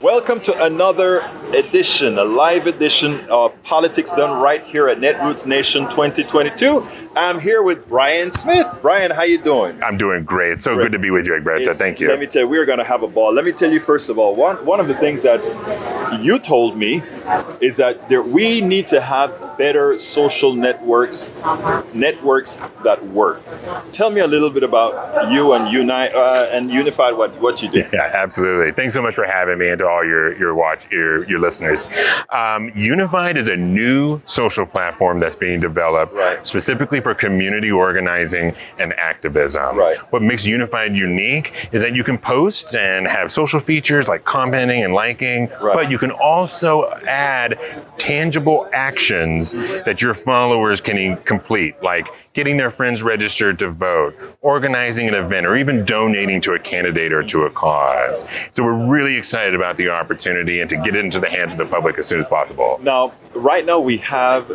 Welcome to another edition, a live edition of Politics Done Right here at Netroots Nation 2022. I'm here with Brian Smith. Brian, how you doing? I'm doing great. It's so good to be with you, Egberto. Thank you. Let me tell you, we're going to have a ball. Let me tell you, first of all, one of the things that you told me is that we need to have better social networks that work. Tell me a little bit about you and Unified, what you do. Yeah, absolutely. Thanks so much for having me, and to all your listeners. Unified is a new social platform that's being developed specifically for community organizing and activism. Right. What makes Unified unique is that you can post and have social features like commenting and liking, but you can also add tangible actions that your followers can complete, like getting their friends registered to vote, organizing an event, or even donating to a candidate or to a cause. So we're really excited about the opportunity and to get it into the hands of the public as soon as possible. Now, right now we have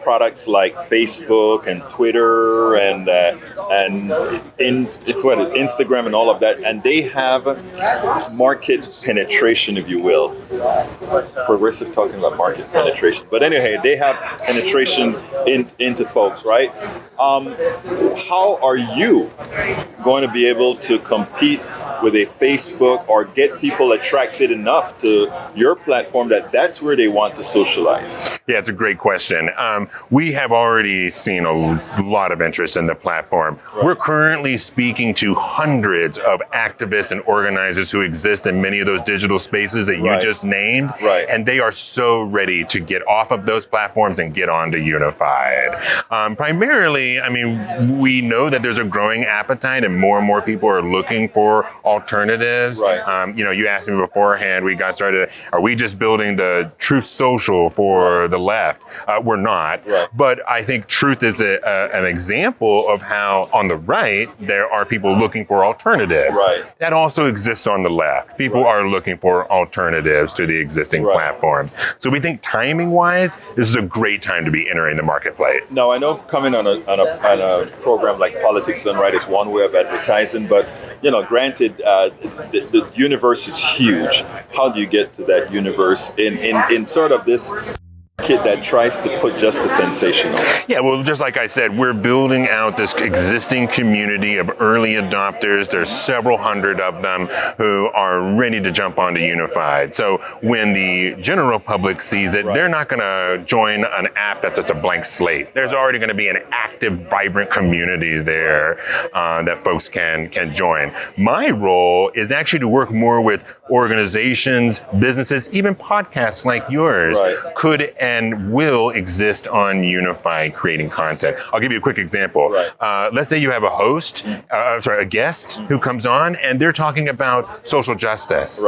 products like Facebook and Twitter and Instagram and all of that, and they have market penetration, if you will. Progressive talking about market penetration, but anyway, they have penetration into folks, right? How are you going to be able to compete with a Facebook or get people attracted enough to your platform that's where they want to socialize? Yeah, it's a great question. We have already seen a lot of interest in the platform. Right. We're currently speaking to hundreds of activists and organizers who exist in many of those digital spaces that you just named. Right. And they are so ready to get off of those platforms and get onto Unified. Primarily, we know that there's a growing appetite and more people are looking for alternatives. Right. You asked me beforehand, we got started, are we just building the Truth Social for the left? We're not. Right. But I think Truth is an example of how on the right, there are people looking for alternatives. Right. That also exists on the left. People are looking for alternatives to the existing platforms. So we think timing-wise, this is a great time to be entering the marketplace. Now, I know coming on a program like Politics Done Right is one way of advertising, but granted, the universe is huge. How do you get to that universe in sort of this kid that tries to put just the sensational? Yeah, well, just like I said, we're building out this existing community of early adopters. There's several hundred of them who are ready to jump onto Unified. So when the general public sees it, they're not going to join an app that's just a blank slate. There's already going to be an active, vibrant community there that folks can join. My role is actually to work more with organizations, businesses, even podcasts like yours could and will exist on Unified creating content. I'll give you a quick example. Let's say you have a host, a guest who comes on and they're talking about social justice.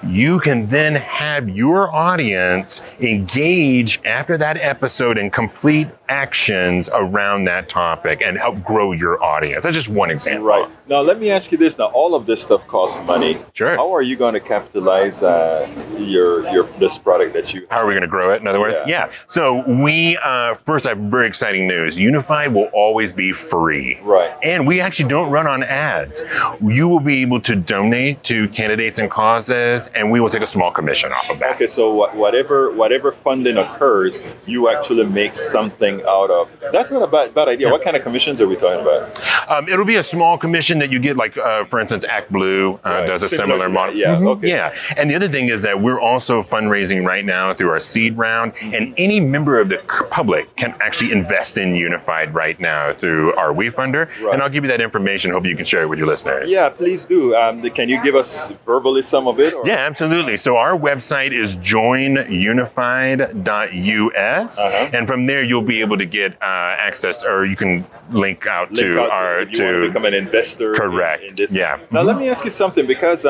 You can then have your audience engage after that episode in complete actions around that topic and help grow your audience. That's just one example. Right. Now, let me ask you this. Now, all of this stuff costs money. Sure. How are you going to capitalize this product that you have? How are we going to grow it, in other words? Yeah. So we, first, I have very exciting news. Unified will always be free. Right. And we actually don't run on ads. You will be able to donate to candidates and causes, and we will take a small commission off of that. Okay, so whatever funding occurs, you actually make something out of. That's not a bad idea. What kind of commissions are we talking about? It'll be a small commission that you get, like, for instance, ActBlue does a similar model. Yeah, okay. Yeah. And the other thing is that we're also fundraising right now through our seed round, and any member of the public can actually invest in Unified right now through our WeFunder. And I'll give you that information. Hope you can share it with your listeners. Yeah, please do. Can you give us verbally some of it? Or? Yeah, absolutely. So our website is joinunified.us, and from there you'll be able to get access, or you can link out to our if you want to become an investor. Correct. In this. Yeah. Now let me ask you something, because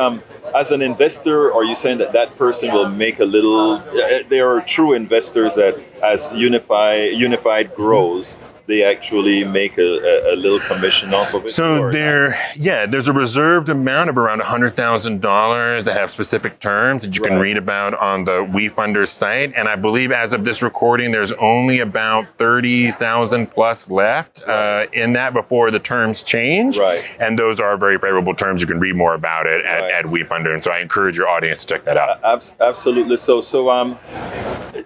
as an investor, are you saying that person will make a little? They are true investors that as Unified grows, they actually make a little commission off of it? So there's a reserved amount of around $100,000 that have specific terms that you can read about on the WeFunders site. And I believe as of this recording, there's only about 30,000 plus left in that before the terms change. Right. And those are very favorable terms. You can read more about it at WeFunder. And so I encourage your audience to check that out. Absolutely. So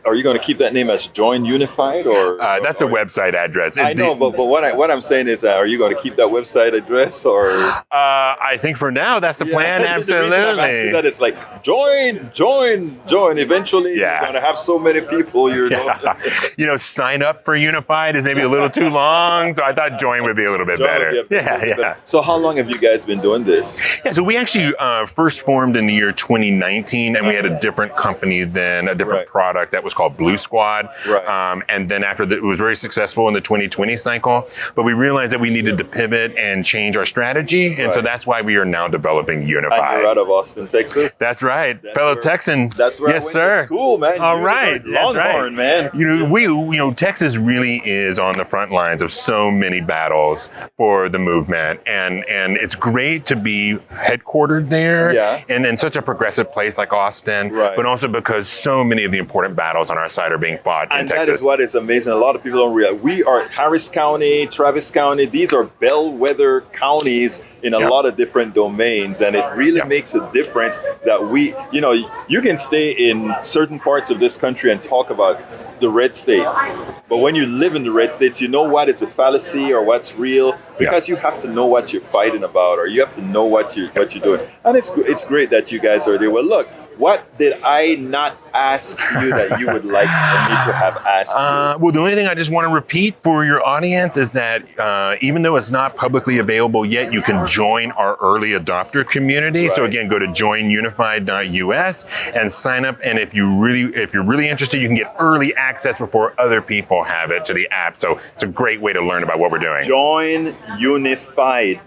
are you going to keep that name as Join Unified, or that's the website address? I know, but what I'm saying is, are you going to keep that website address, or? I think for now that's the plan. Absolutely. The reason I'm asking that is like join. Eventually, you're going to have so many people. Sign up for Unified is maybe a little too long, so I thought Join would be a little bit better. Better. So how long have you guys been doing this? Yeah, so we actually first formed in the year 2019, and we had a different company then, a different product that was called Blue Squad. Right. And then after that, it was very successful in the 2020 cycle, but we realized that we needed to pivot and change our strategy, and so that's why we are now developing Unified. And you're out of Austin, Texas? That's right. Fellow Texan. That's where I went to school, man. All right. Longhorn, man. Texas really is on the front lines of so many battles for the movement, and it's great to be headquartered there and in such a progressive place like Austin, but also because so many of the important battles on our side are being fought in Texas. And that is what is amazing. A lot of people don't realize we are Harris County, Travis County. These are bellwether counties in a lot of different domains, and it really makes a difference that you can stay in certain parts of this country and talk about the red states, but when you live in the red states, you know what is a fallacy or what's real, because you have to know what you're fighting about, or you have to know what you're doing. And it's great that you guys are there. Well, look, what did I not ask you that you would like me to have asked you? Well, the only thing I just want to repeat for your audience is that even though it's not publicly available yet, you can join our early adopter community. So again, go to joinunified.us and sign up. And if you're really interested, you can get early access before other people have it to the app. So it's a great way to learn about what we're doing. Join Unified.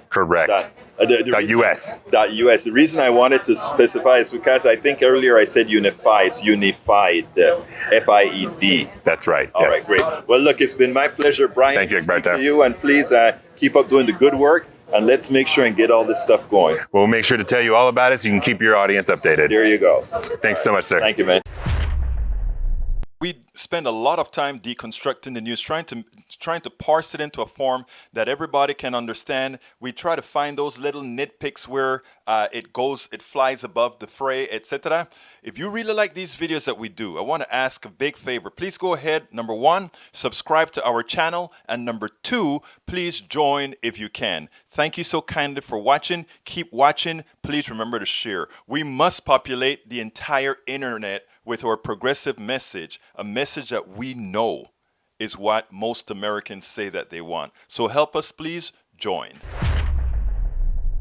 Correct. .us. .us. The reason I wanted to specify is because I think earlier I said unify. It's unified. FIED. That's right. All right, great. Well, look, it's been my pleasure, Brian. Thank you, Egberto. To you, and please keep up doing the good work, and let's make sure and get all this stuff going. We'll make sure to tell you all about it so you can keep your audience updated. There you go. Thanks so much, sir. Thank you, man. We spend a lot of time deconstructing the news, trying to parse it into a form that everybody can understand. We try to find those little nitpicks where it flies above the fray, etc. If you really like these videos that we do, I want to ask a big favor. Please go ahead, number 1, subscribe to our channel, and number 2, please join if you can. Thank you so kindly for watching. Keep watching. Please remember to share. We must populate the entire internet with our progressive message, a message that we know is what most Americans say that they want. So help us, please join.